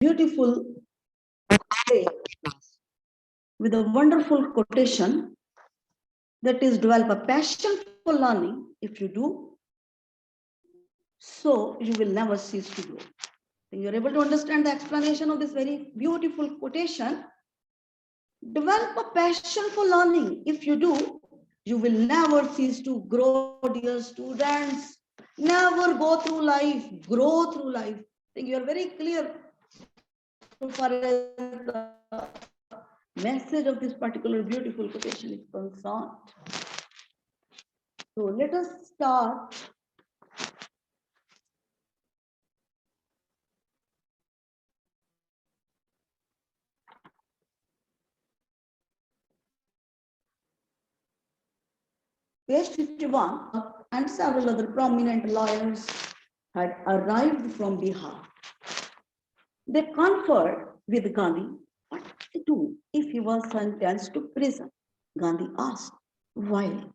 beautiful way with a wonderful quotation that is develop a passion for learning. If you do, so you will never cease to grow. You're able to understand the explanation of this very beautiful quotation. Develop a passion for learning. If you do, you will never cease to grow, dear students. Never go through life, grow through life. I think you are very clear so far as the message of this particular beautiful quotation is concerned. So let us start. Page 51 and several other prominent lawyers had arrived from Bihar. They conferred with Gandhi what to do if he was sentenced to prison. Gandhi asked, while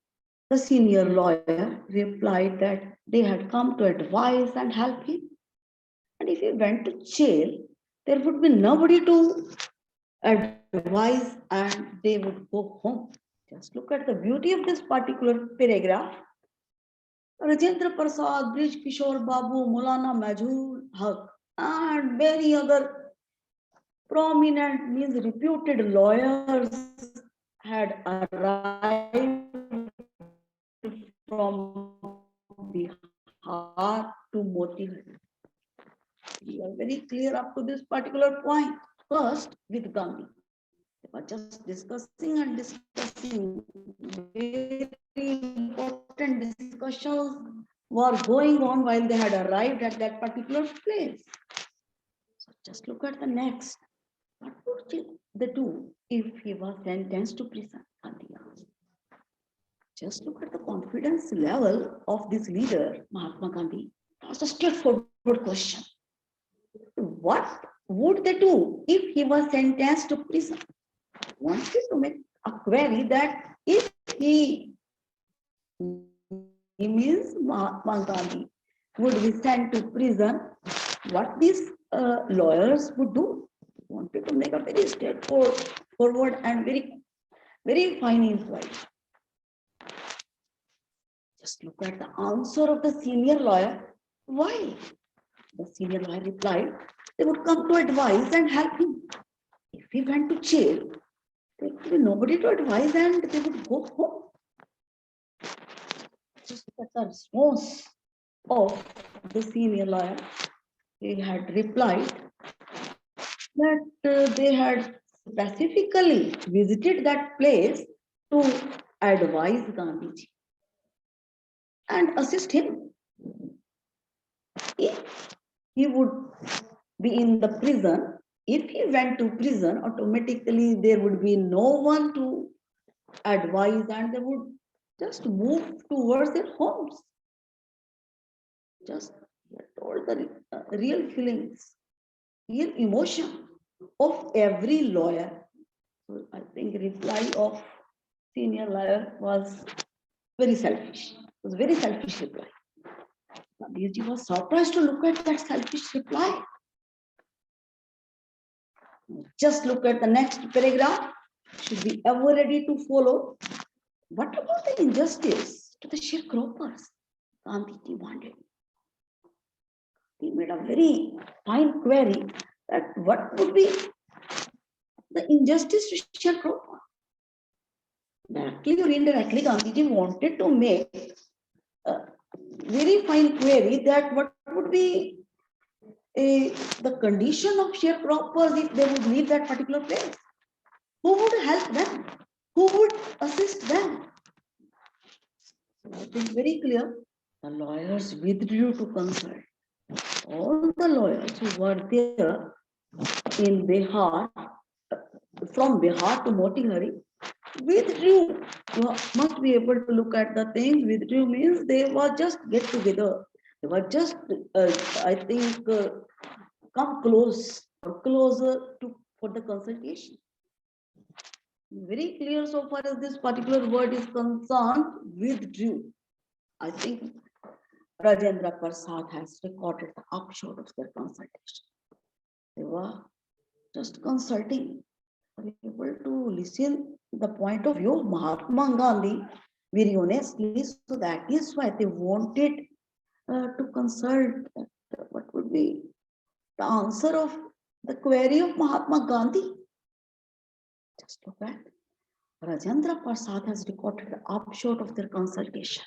the senior lawyer replied that they had come to advise and help him. And if he went to jail, there would be nobody to advise and they would go home. Just look at the beauty of this particular paragraph. Rajendra Prasad, Brij Kishore Babu, Maulana Majhul Haq, and many other prominent, means reputed lawyers had arrived from Bihar to Motihari. We are very clear up to this particular point. First, with Gandhi. They were just discussing and discussing. Very important discussions were going on while they had arrived at that particular place. So just look at the next. What would they do if he was sentenced to prison? Gandhi asked. Just look at the confidence level of this leader, Mahatma Gandhi. That was a straightforward question. What would they do if he was sentenced to prison? Wanted to make a query that if he means Mahatma Gandhi would be sent to prison, what these lawyers would do? Wanted to make a very straightforward and very fine inquiry. Just look at the answer of the senior lawyer. Why? The senior lawyer replied, they would come to advise and help him. If he went to jail, there would be nobody to advise and they would go home. Just look at the response of the senior lawyer. He had replied that they had specifically visited that place to advise Gandhiji and assist him. If he would be in the prison, if he went to prison, automatically there would be no one to advise and they would just move towards their homes. Just told the real feelings, real emotion of every lawyer. So I think reply of senior lawyer was very selfish. It was very selfish reply. Gandhiji was surprised to look at that selfish reply. Just look at the next paragraph. Should be ever ready to follow. What about the injustice to the sharecroppers? Gandhi demanded. He made a very fine query that what would be the injustice to sharecropper? Directly or indirectly, Gandhiji wanted to make a very fine query that what would be the condition of sharecroppers if they would leave that particular place? Who would help them? Who would assist them? So it is very clear. The lawyers withdrew to consult. All the lawyers who were there in Bihar, from Bihar to Motihari, withdrew. You must be able to look at the things. Withdrew means they were just get together. They were just, I think, come close or closer to for the consultation. Very clear so far as this particular word is concerned, withdrew. I think Rajendra Prasad has recorded the upshot of their consultation. They were just consulting, were able to listen the point of view of Mahatma Gandhi very honestly. So that is why they wanted to consult what would be the answer of the query of Mahatma Gandhi. Just look at Rajendra Prasad has recorded the upshot of their consultation.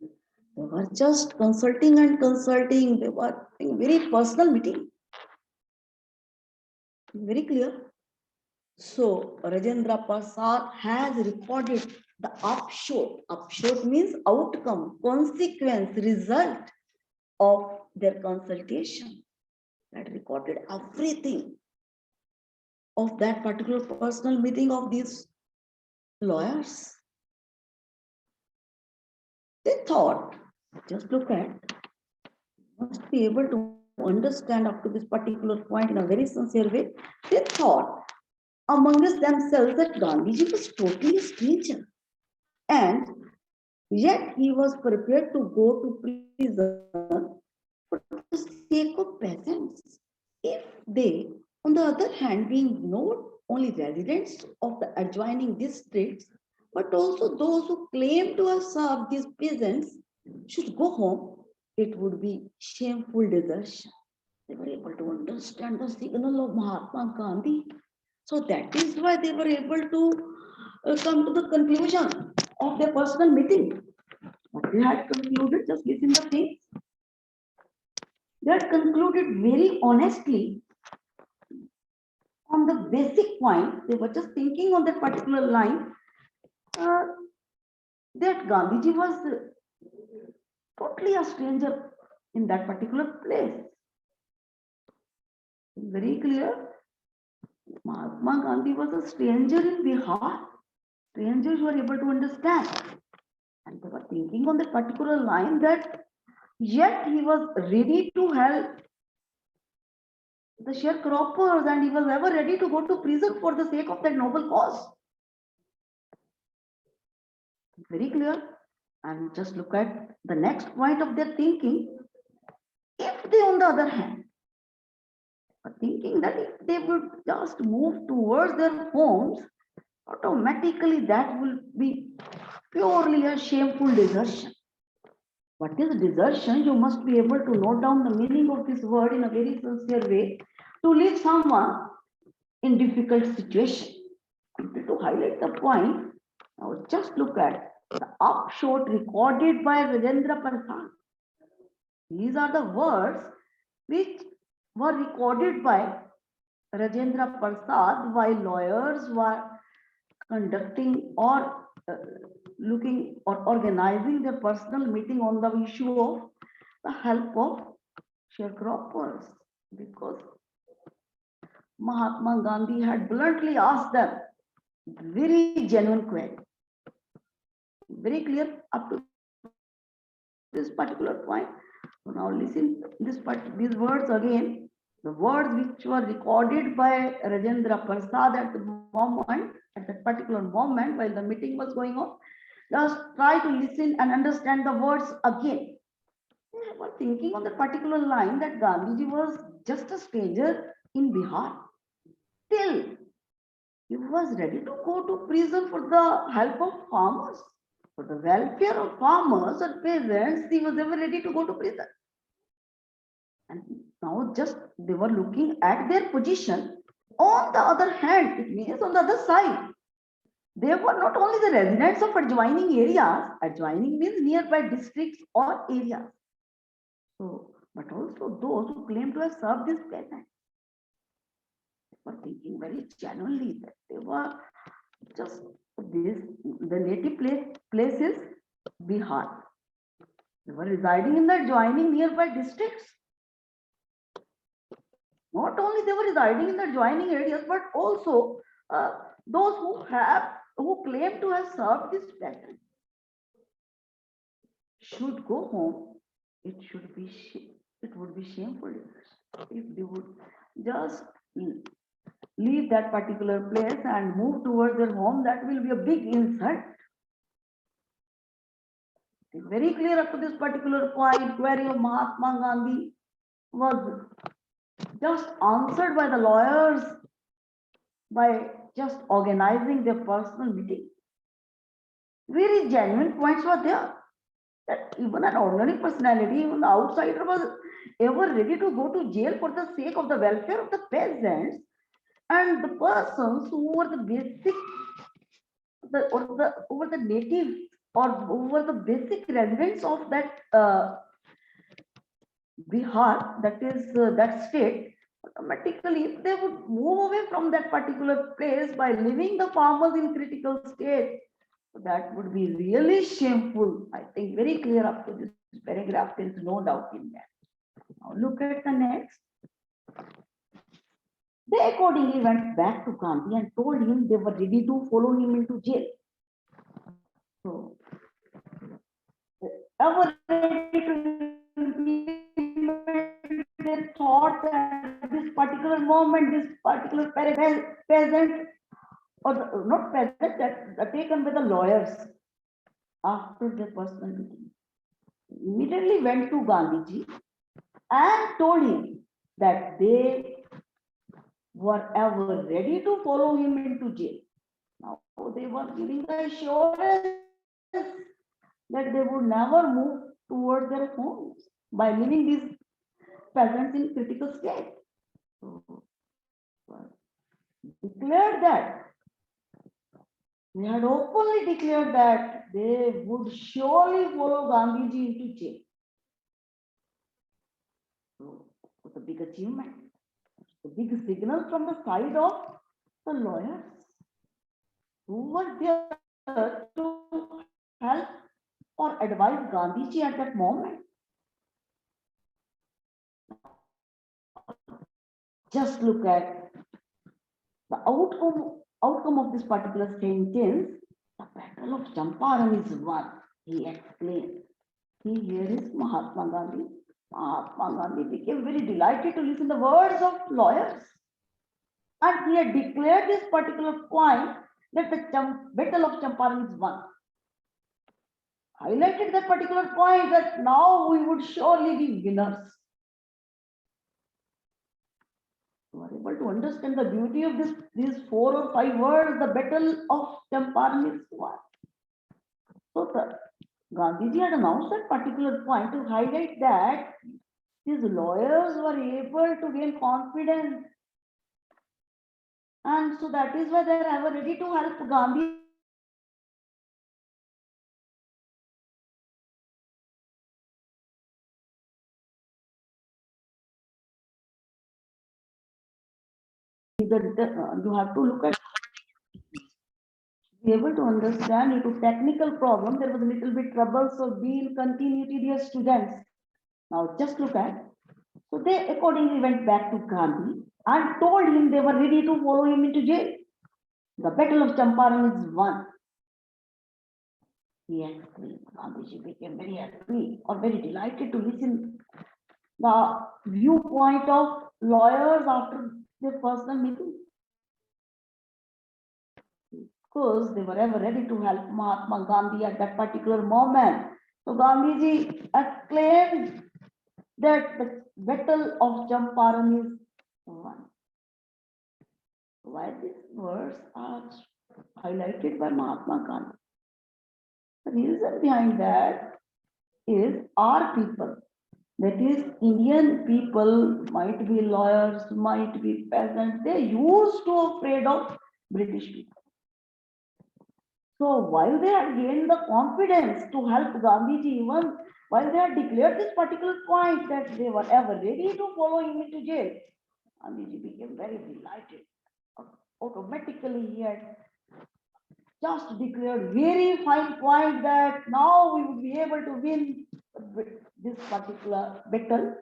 They were just consulting and consulting. They were in very personal meeting. Very clear. So Rajendra Prasad has recorded the upshot. Upshot means outcome, consequence, result of their consultation. That recorded everything of that particular personal meeting of these lawyers. They thought, just look at, must be able to understand up to this particular point in a very sincere way. They thought amongst themselves that Gandhiji was totally a stranger, and yet he was prepared to go to prison for the sake of peasants. If they, on the other hand, being not only residents of the adjoining districts, but also those who claim to have served these peasants, should go home, it would be shameful desertion. They were able to understand the signal of Mahatma Gandhi. So that is why they were able to come to the conclusion of their personal meeting. What they had concluded, just listen the things. They had concluded very honestly on the basic point. They were just thinking on that particular line uh, that Gandhiji was totally a stranger in that particular place. Very clear. Mahatma Gandhi was a stranger in Bihar. Strangers were able to understand. And they were thinking on that particular line that yet he was ready to help the sharecroppers, and he was ever ready to go to prison for the sake of that noble cause. Very clear. And just look at the next point of their thinking. If they, on the other hand, are thinking that if they would just move towards their homes, automatically that will be purely a shameful desertion. What is desertion? You must be able to note down the meaning of this word in a very sincere way to leave someone in difficult situation. To highlight the point, now just look at the upshot recorded by Rajendra Prasad. These are the words which were recorded by Rajendra Prasad while lawyers were conducting or looking or organizing their personal meeting on the issue of the help of sharecroppers, because Mahatma Gandhi had bluntly asked them very genuine query. Very clear up to this particular point. So now listen these words again. The words which were recorded by Rajendra Prasad at the moment, at that particular moment while the meeting was going on. Just try to listen and understand the words again. They were thinking on the particular line that Gandhiji was just a stranger in Bihar. Till he was ready to go to prison for the help of farmers. For the welfare of farmers or peasants, he was ever ready to go to prison. And now just they were looking at their position. On the other hand, it means on the other side, they were not only the residents of adjoining areas, adjoining means nearby districts or areas. So, but also those who claim to have served this peasants. They were thinking very genuinely that they were just this, the native place is Bihar. They were residing in the adjoining nearby districts. Not only they were residing in the adjoining areas, but also those who claim to have served this peasant should go home. It would be shameful if they would just leave that particular place and move towards their home. That will be a big insult. It's very clear up to this particular point. Query of Mahatma Gandhi was just answered by the lawyers by just organizing their personal meeting. Very genuine points were there. That even an ordinary personality, even the outsider, was ever ready to go to jail for the sake of the welfare of the peasants and the persons who were the basic, over the native or over the basic residents of that Bihar, that is that state. Automatically, they would move away from that particular place by leaving the farmers in critical state. That would be really shameful. I think very clear up to this paragraph. There is no doubt in that. Now look at the next. They accordingly went back to Gandhi and told him they were ready to follow him into jail. So, ever ready to implement their thoughts at this particular moment, this particular peasant, or not peasant, that taken by the lawyers after their personal meeting, immediately went to Gandhiji and told him that they were ever ready to follow him into jail. Now they were giving the assurance that they would never move towards their homes by leaving these peasants in critical state. So, declared that they had openly declared that they would surely follow Gandhiji into jail. So, it was a big achievement. A big signal from the side of the lawyers who were there to help or advise Gandhiji at that moment. Just look at the outcome of this particular sentence. The battle of Champaran is won, he explained. Here is Mahatma Gandhi. Mahatma Gandhi became very delighted to listen to the words of lawyers. And he had declared this particular point that the battle of Champaran is won. Highlighted that particular point that now we would surely be winners. You are able to understand the beauty of these 4 or 5 words, the battle of Champaran is won. So Gandhiji had announced that particular point to highlight that these lawyers were able to gain confidence. And so that is why they are ever ready to help Gandhi. You have to look at, be able to understand due to technical problem. There was a little bit trouble, so we'll continue to dear students. Now just look at. So they accordingly went back to Gandhi and told him they were ready to follow him into jail. The battle of Champaran is won. He exclaimed. Gandhiji became very happy or very delighted to listen the viewpoint of lawyers after their personal meeting. Because they were ever ready to help Mahatma Gandhi at that particular moment. So Gandhiji exclaimed that the battle of Champaran is won. Why these words are highlighted by Mahatma Gandhi? The reason behind that is our people, that is Indian people, might be lawyers, might be peasants, they used to afraid of British people. So while they had gained the confidence to help Gandhiji, even while they had declared this particular point that they were ever ready to follow him into jail, Gandhiji became very delighted. Automatically he had just declared very fine point that now we would be able to win this particular battle,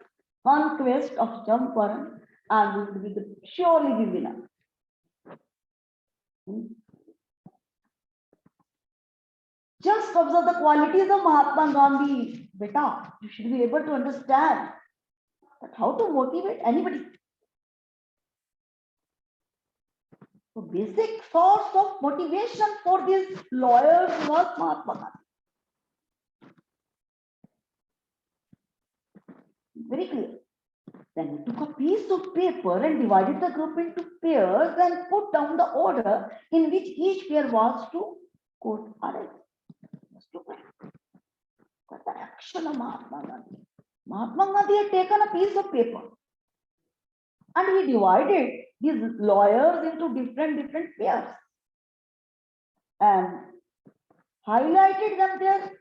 conquest of Champaran, and we would be surely be winner. Just observe the qualities of Mahatma Gandhi, beta. You should be able to understand that how to motivate anybody. So basic source of motivation for these lawyers was Mahatma Gandhi. Very clear. Then he took a piece of paper and divided the group into pairs and put down the order in which each pair was to quote RS. What the action of Mahatma Gandhi? Mahatma Gandhi had taken a piece of paper and he divided these lawyers into different pairs and highlighted them their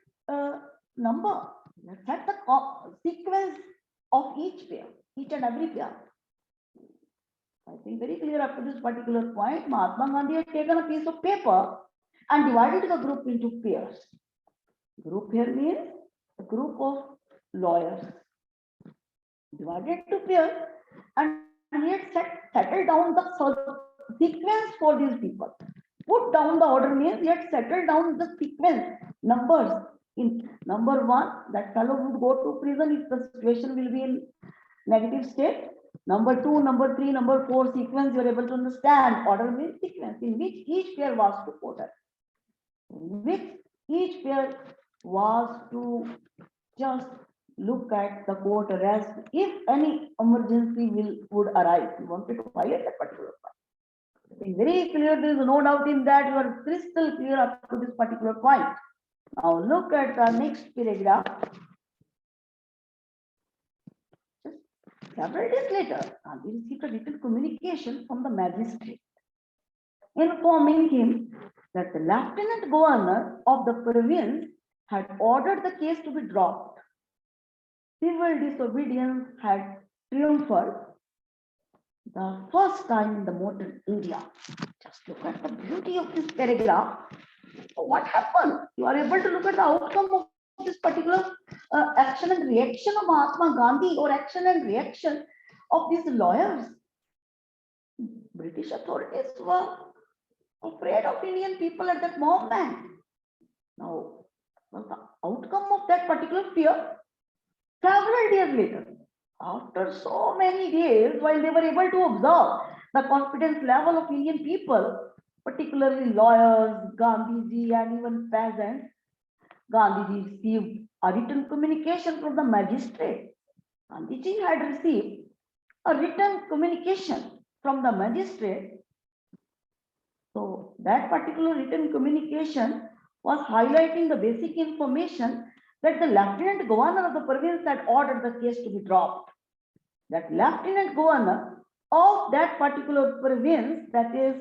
number. Let's set the sequence of each pair, each and every pair. I think very clear up to this particular point. Mahatma Gandhi had taken a piece of paper and divided the group into pairs. Group here means a group of lawyers divided into pairs, and he had settled down the sequence for these people. Put down the order means he had settled down the sequence numbers. In number 1, that fellow would go to prison if the situation will be in negative state. Number 2, number 3, number 4 sequence you are able to understand. Order means sequence in which each pair was to order. In which each pair was to just look at the court arrest if any emergency would arise. You wanted to highlight that particular point. Very clear, there is no doubt in that. You are crystal clear up to this particular point. Now look at the next paragraph. Several days later, Gandhi received a written communication from the magistrate informing him that the lieutenant governor of the province had ordered the case to be dropped. Civil disobedience had triumphed the first time in the modern India. Just look at the beauty of this paragraph. What happened? You are able to look at the outcome of this particular action and reaction of Mahatma Gandhi, or action and reaction of these lawyers. British authorities were afraid of Indian people at that moment. Now, the outcome of that particular fear, several days later, after so many days, while they were able to observe the confidence level of Indian people, particularly lawyers, Gandhiji, and even peasants, Gandhiji received a written communication from the magistrate. Gandhiji had received a written communication from the magistrate. So that particular written communication was highlighting the basic information that the lieutenant governor of the province had ordered the case to be dropped. That lieutenant governor of that particular province, that is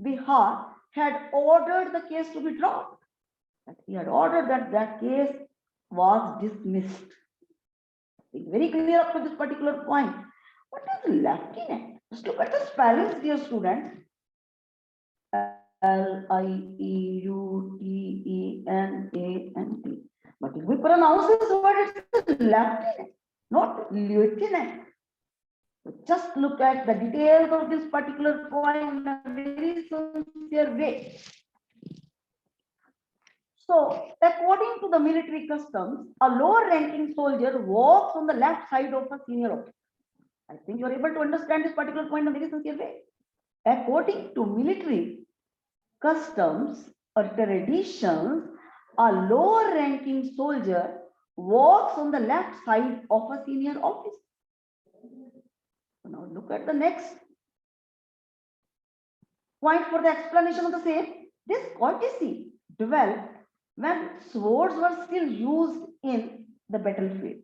Bihar, had ordered the case to be dropped. That he had ordered that that case was dismissed. It's very clear up to this particular point. What is lieutenant? Just look at the spellings, dear students. L-I-E-U-T-E-N-A-N-T. But if we pronounce this word, it's lieutenant, not lieutenant. So just look at the details of this particular point in a very sincere way. So, according to the military customs, a lower ranking soldier walks on the left side of a senior officer. I think you are able to understand this particular point in a very sincere way. According to military customs or traditions, a lower ranking soldier walks on the left side of a senior officer. So now look at the next point for the explanation of the same. This courtesy developed when swords were still used in the battlefield.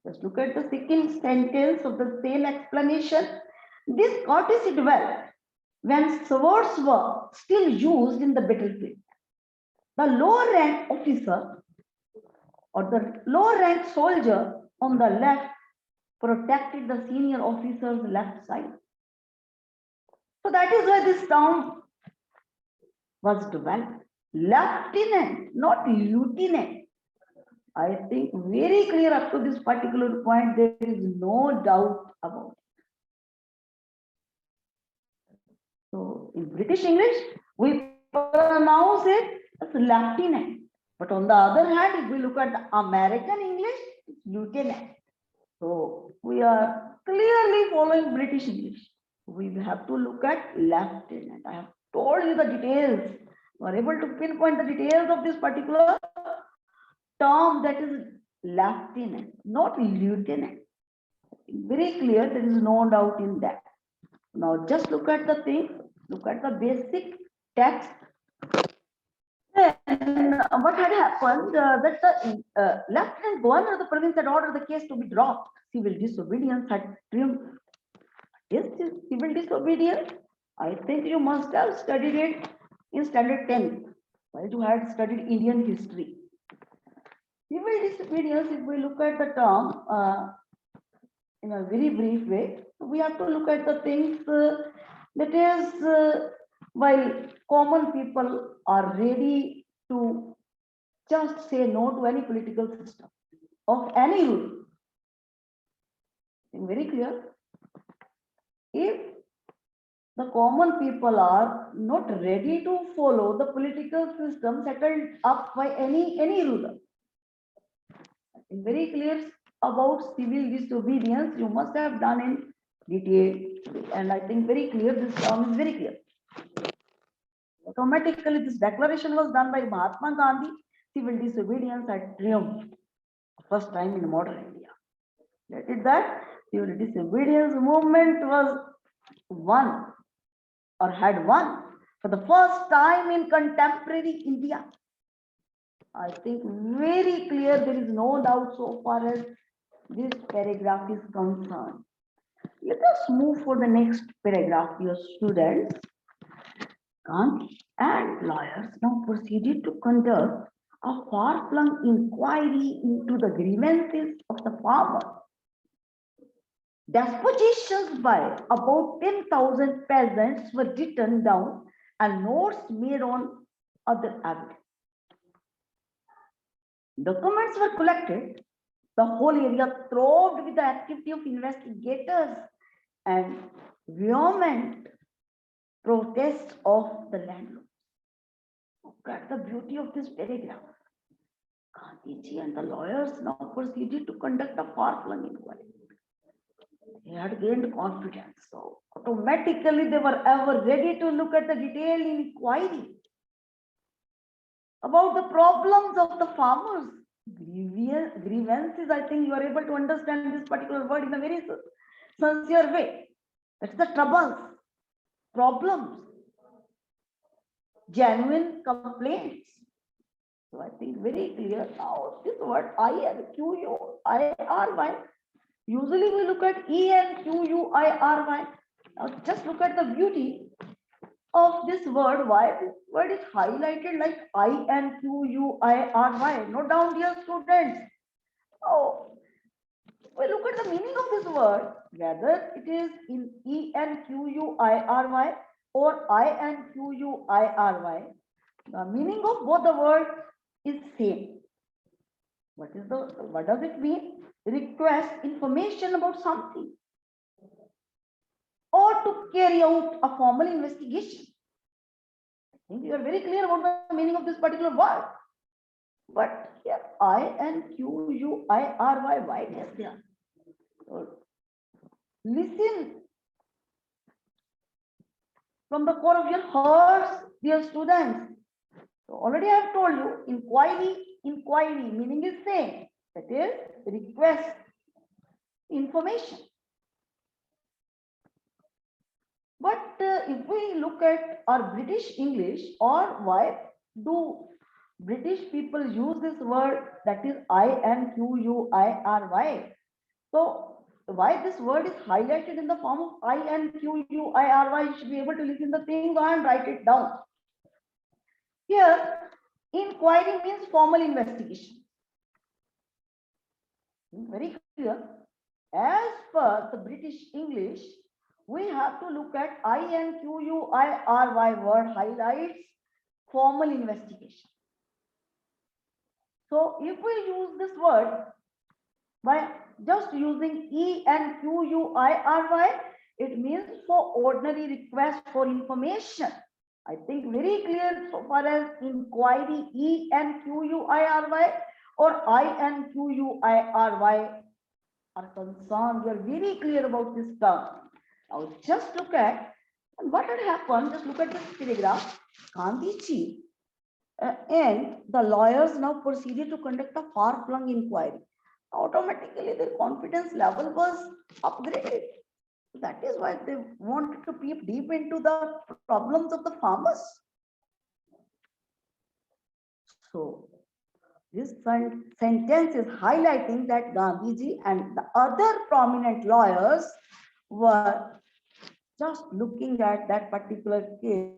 Just look at the second sentence of the same explanation. This courtesy developed when swords were still used in the battlefield. The lower rank officer or the lower rank soldier on the left protected the senior officer's left side. So that is why this term was developed. Lieutenant, not lieutenant. I think very clear up to this particular point, there is no doubt about it. So in British English, we pronounce it as lieutenant. But on the other hand, if we look at the American English, it's lieutenant. So we are clearly following British English. We have to look at lieutenant. I have told you the details. You are able to pinpoint the details of this particular term, that is lieutenant, not lieutenant. Very clear, there is no doubt in that. Now just look at the thing, look at the basic text. Then what had happened that the Lieutenant Governor of the province had ordered the case to be dropped. Civil disobedience had triumphed. Yes, civil disobedience. I think you must have studied it in standard 10, while you had studied Indian history. Civil disobedience, if we look at the term in a very brief way, we have to look at the things that is while common people are ready to just say no to any political system of any rule. Very clear. If the common people are not ready to follow the political system settled up by any ruler. Very clear about civil disobedience, you must have done in detail, and I think very clear, this term is very clear. Automatically, this declaration was done by Mahatma Gandhi. Civil disobedience had triumphed first time in modern India. That is that civil disobedience movement was won or had won for the first time in contemporary India. I think very clear, there is no doubt so far as this paragraph is concerned. Let us move for the next paragraph, dear students. Gandhi and lawyers now proceeded to conduct a far-flung inquiry into the grievances of the farmer. Dispositions by about 10,000 peasants were written down and notes made on other evidence. Documents were collected. The whole area throve with the activity of investigators and vehement protests of the landlords. Look at the beauty of this paragraph. Gandhiji and the lawyers now proceeded to conduct a far-flung inquiry. They had gained confidence, so automatically they were ever ready to look at the detailed inquiry about the problems of the farmers. Grievances, I think you are able to understand this particular word in a very sincere way. That's the troubles, problems, genuine complaints. So I think very clear now this word INQUIRY. Usually we look at ENQUIRY. Now just look at the beauty of this word. Why this word is highlighted like INQUIRY? Note down, dear students. Oh, we look at the meaning of this word, whether it is in ENQUIRY or INQUIRY. The meaning of both the words is same. What does it mean? Request information about something or to carry out a formal investigation. I think you are very clear about the meaning of this particular word. But here INQUIRY, why it is there? So, listen from the core of your hearts, dear students. So already I have told you, inquiry meaning is same. That is request information. But if we look at our British English, or why do British people use this word, that is INQUIRY? So why this word is highlighted in the form of INQUIRY? You should be able to listen the thing and write it down. Here, inquiry means formal investigation. Very clear. As per the British English, we have to look at INQUIRY word highlights formal investigation. So if we use this word by just using ENQUIRY, it means for ordinary request for information. I think very clear so far as inquiry, ENQUIRY or INQUIRY are concerned. We are very clear about this term. Now just look at what had happened. Just look at this paragraph. Gandhiji and the lawyers now proceeded to conduct a far-flung inquiry. automatically their confidence level was upgraded. That is why they wanted to peep deep into the problems of the farmers. So this sentence is highlighting that Gandhiji and the other prominent lawyers were just looking at that particular case,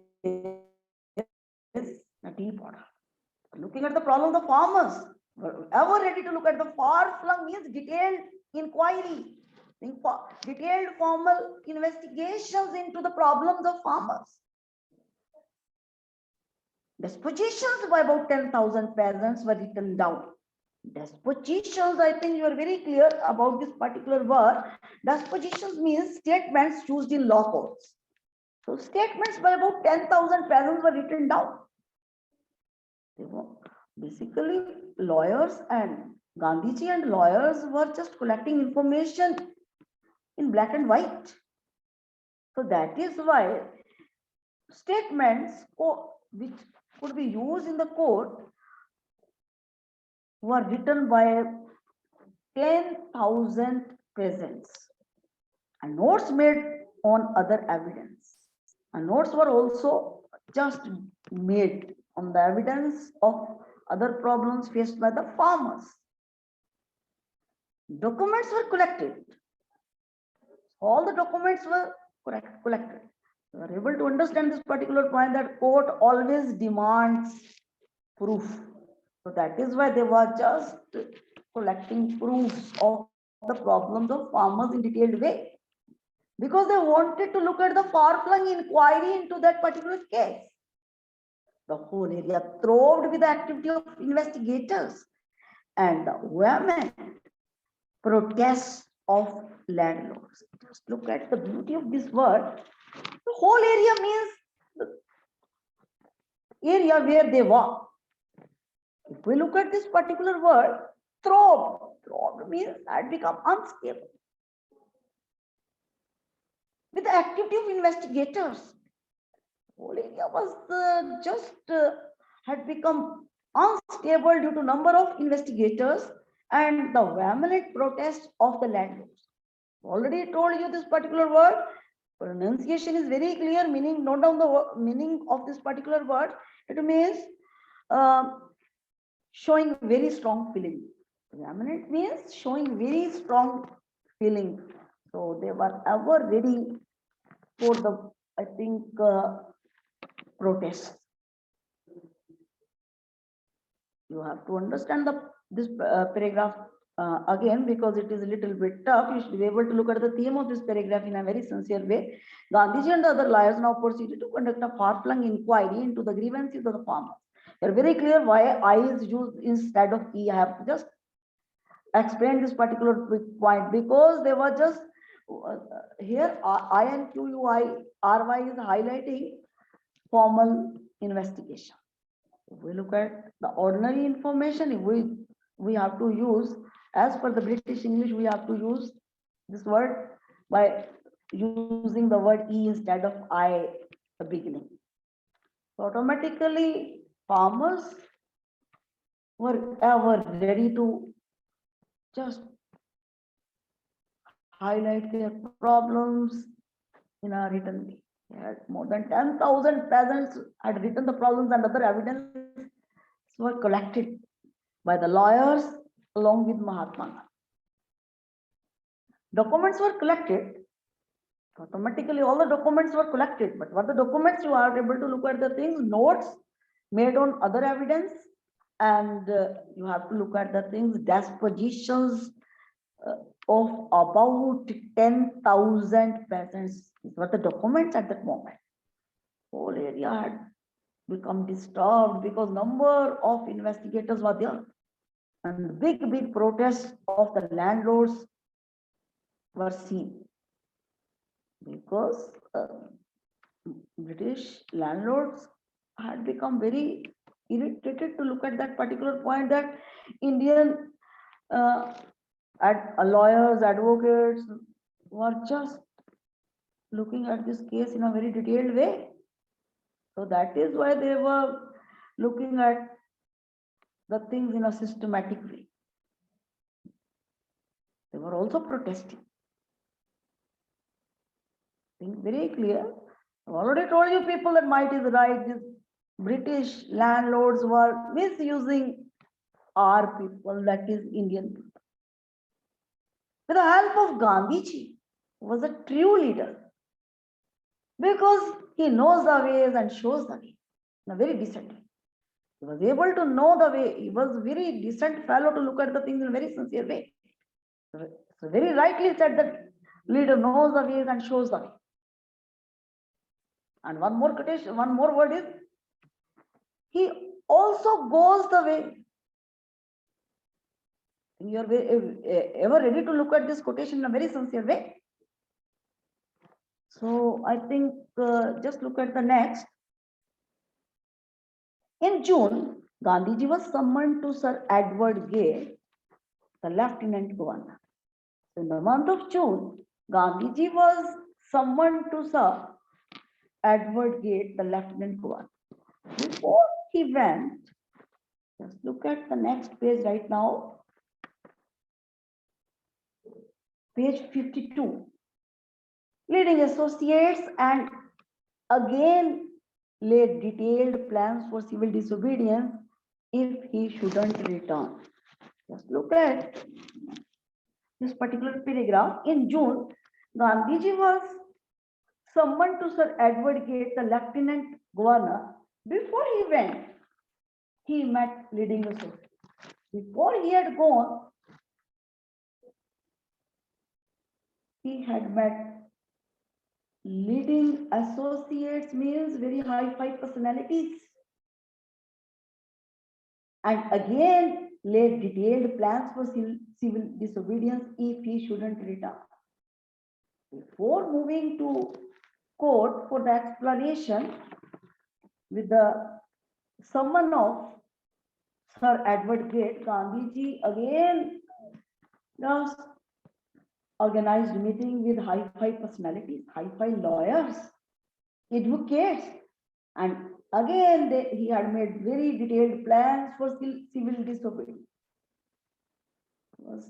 a deep order, looking at the problem of the farmers, were ever ready to look at the far-flung means detailed inquiry, detailed formal investigations into the problems of farmers. Dispositions by about 10,000 peasants were written down. Dispositions, I think you are very clear about this particular word. Dispositions means statements used in law courts. So statements by about 10,000 peasants were written down. They were basically lawyers, and Gandhiji and lawyers were just collecting information in black and white. So that is why statements which could be used in the court were written by 10,000 peasants, and notes made on other evidence. And notes were also just made on the evidence of other problems faced by the farmers. Documents were collected. All the documents were collected. You are able to understand this particular point that court always demands proof. So that is why they were just collecting proofs of the problems of farmers in detailed way, because they wanted to look at the far-flung inquiry into that particular case. The whole area throve with the activity of investigators and the vehement protests of landlords. Just look at the beauty of this word. The whole area means the area where they were. If we look at this particular word, throve means had become unstable. With the activity of investigators, whole area was had become unstable due to number of investigators and the vehement protest of the landlords. Already told you this particular word. Pronunciation is very clear. Meaning, note down the meaning of this particular word. It means showing very strong feeling. Vehement means showing very strong feeling. So they were ever ready for the, I think, protest. You have to understand this paragraph again, because it is a little bit tough. You should be able to look at the theme of this paragraph in a very sincere way. Gandhiji and the other lawyers now proceeded to conduct a far-flung inquiry into the grievances of the farmers. You're very clear why I is used instead of E. I have just explained this particular point, because they were just here I and QUIRY is highlighting formal investigation. If we look at the ordinary information, if we have to use, as per the British English, we have to use this word by using the word E instead of I at the beginning. So automatically farmers were ever ready to just highlight their problems in a written way. More than 10,000 peasants had written the problems, and other evidence were collected by the lawyers along with Mahatma Gandhi. Documents were collected. Automatically, all the documents were collected. But what the documents, you are able to look at the things, notes made on other evidence, and you have to look at the things, dispositions of about 10,000 peasants. These were the documents at that moment. Whole area had become disturbed because number of investigators were there, and big protests of the landlords were seen, because British landlords had become very irritated to look at that particular point, that Indian lawyers, advocates were just looking at this case in a very detailed way. So that is why they were looking at the things in a systematic way. They were also protesting. Think very clear. I've already told you people that might is right. These British landlords were misusing our people, that is Indian people. With the help of Gandhiji, who was a true leader because he knows the ways and shows the way in a very decent way. He was able to know the way. He was very decent fellow to look at the things in a very sincere way. So very rightly said that leader knows the ways and shows the way. And one more quotation, one more word is he also goes the way. You are ever ready to look at this quotation in a very sincere way? So I think just look at the next. In June, Gandhiji was summoned to Sir Edward Gate, the Lieutenant Governor. So in the month of June, Gandhiji was summoned to Sir Edward Gate, the Lieutenant Governor. Before he went, just look at the next page right now, page 52. Leading associates and again laid detailed plans for civil disobedience if he shouldn't return. Just look at this particular paragraph. In June, Gandhiji was summoned to Sir Edward Gate, the Lieutenant Governor. Before he went, he met leading associates. Before he had gone, he had met leading associates, means very high-fi personalities. And again, laid detailed plans for civil disobedience if he shouldn't return. Before moving to court for the explanation with the summon of Sir Edward Gate, Gandhiji again just organized meeting with high-fi personalities, high-fi lawyers, advocates, and again he had made very detailed plans for civil disobedience. He was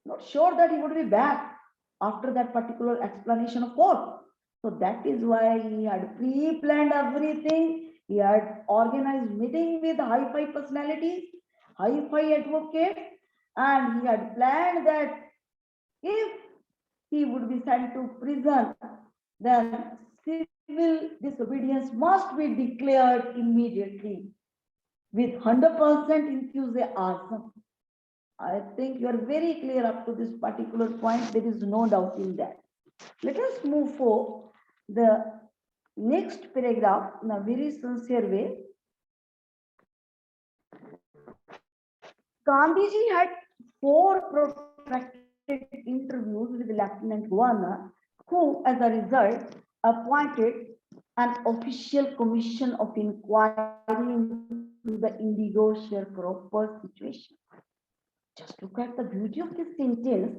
not sure that he would be back after that particular explanation of court. So that is why he had pre-planned everything. He had organized meeting with high-fi personalities, high-fi advocates, and he had planned that if he would be sent to prison, then civil disobedience must be declared immediately with 100% enthusiasm. I think you are very clear up to this particular point. There is no doubt in that. Let us move for the next paragraph in a very sincere way. Gandhiji had 4 protracted interviews with the Lieutenant Governor, who, as a result, appointed an official commission of inquiry into the indigo sharecropper situation. Just look at the beauty of this sentence.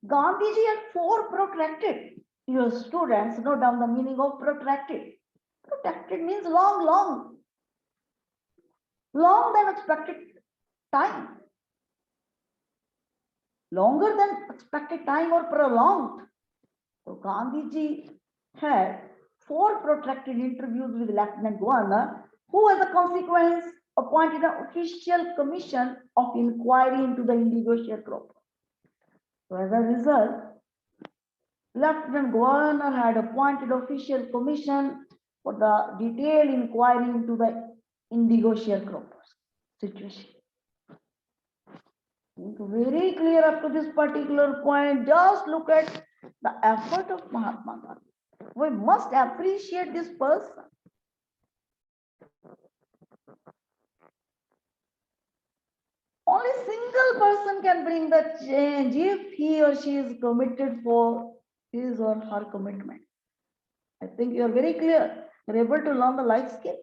Gandhiji had 4 protracted. Your students note down the meaning of protracted. Protracted means long than expected time. Longer than expected time or prolonged. So Gandhiji had 4 protracted interviews with Lieutenant Governor, who as a consequence appointed an official commission of inquiry into the indigo sharecropper. So as a result, Lieutenant Governor had appointed official commission for the detailed inquiry into the indigo sharecroppers situation. Very clear up to this particular point. Just look at the effort of Mahatma Gandhi. We must appreciate this person. Only single person can bring the change if he or she is committed for his or her commitment. I think you are very clear. You're able to learn the life skill.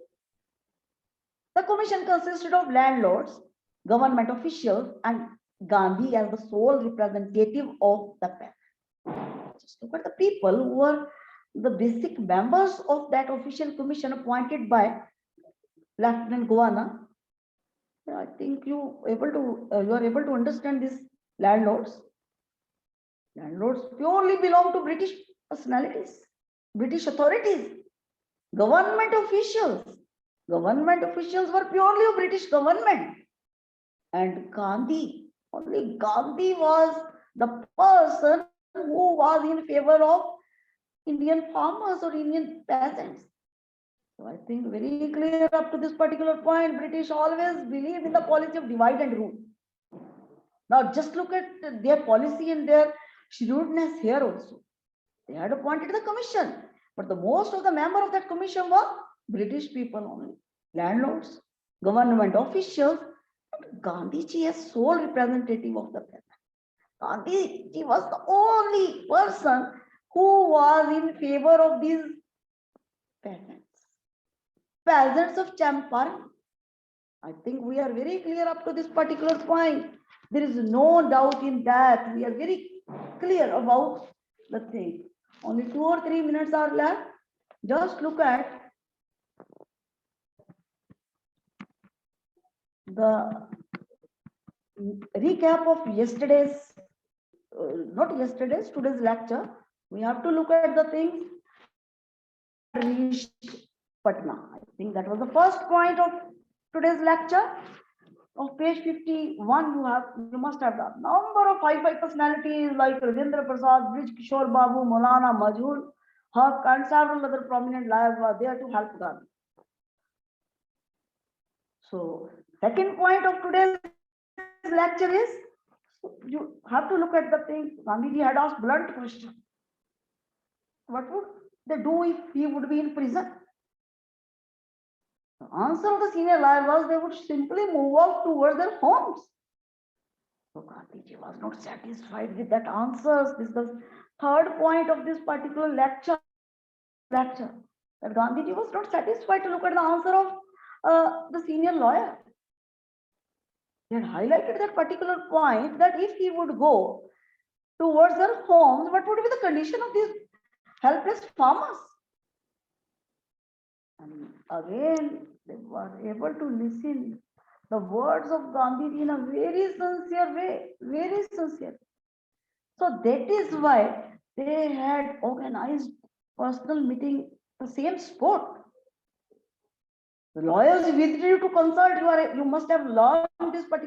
The commission consisted of landlords, government officials, and Gandhi as the sole representative of the people. Just look at the people who were the basic members of that official commission appointed by Lieutenant Governor. I think you are able to understand these landlords. Landlords purely belong to British personalities, British authorities, government officials. Government officials were purely of British government. And Gandhi, only Gandhi was the person who was in favor of Indian farmers or Indian peasants. So I think very clear up to this particular point, British always believed in the policy of divide and rule. Now just look at their policy and their shrewdness here also. They had appointed the commission, but the most of the member of that commission were British people only, landlords, government officials. Gandhiji as sole representative of the peasant. Gandhiji was the only person who was in favor of these peasants, peasants of Champaran. I think we are very clear up to this particular point. There is no doubt in that. We are very clear about the thing. Only 2 or 3 minutes are left. Just look at the recap of yesterday's, not yesterday's, today's lecture. We have to look at the things reached Patna. I think that was the first point of today's lecture. Of page 51, you must have the number of high personalities like Rajendra Prasad, Brij Kishore Babu, Maulana Majhul Haq, and several other prominent liars were there to help Gandhi. So, second point of today's lecture is you have to look at the things. Gandhiji had asked blunt question. What would they do if he would be in prison? The answer of the senior liar was they would simply move out towards their homes. So Gandhiji was not satisfied with that answers. This is the third point of this particular lecture. That Gandhiji was not satisfied to look at the answer of the senior lawyer. He had highlighted that particular point that if he would go towards their homes, what would be the condition of these helpless farmers? And again, they were able to listen the words of Gandhiji in a very sincere way, very sincere. So that is why they had organized personal meeting the same spot. The lawyers withdrew to consult. You must have learned this particular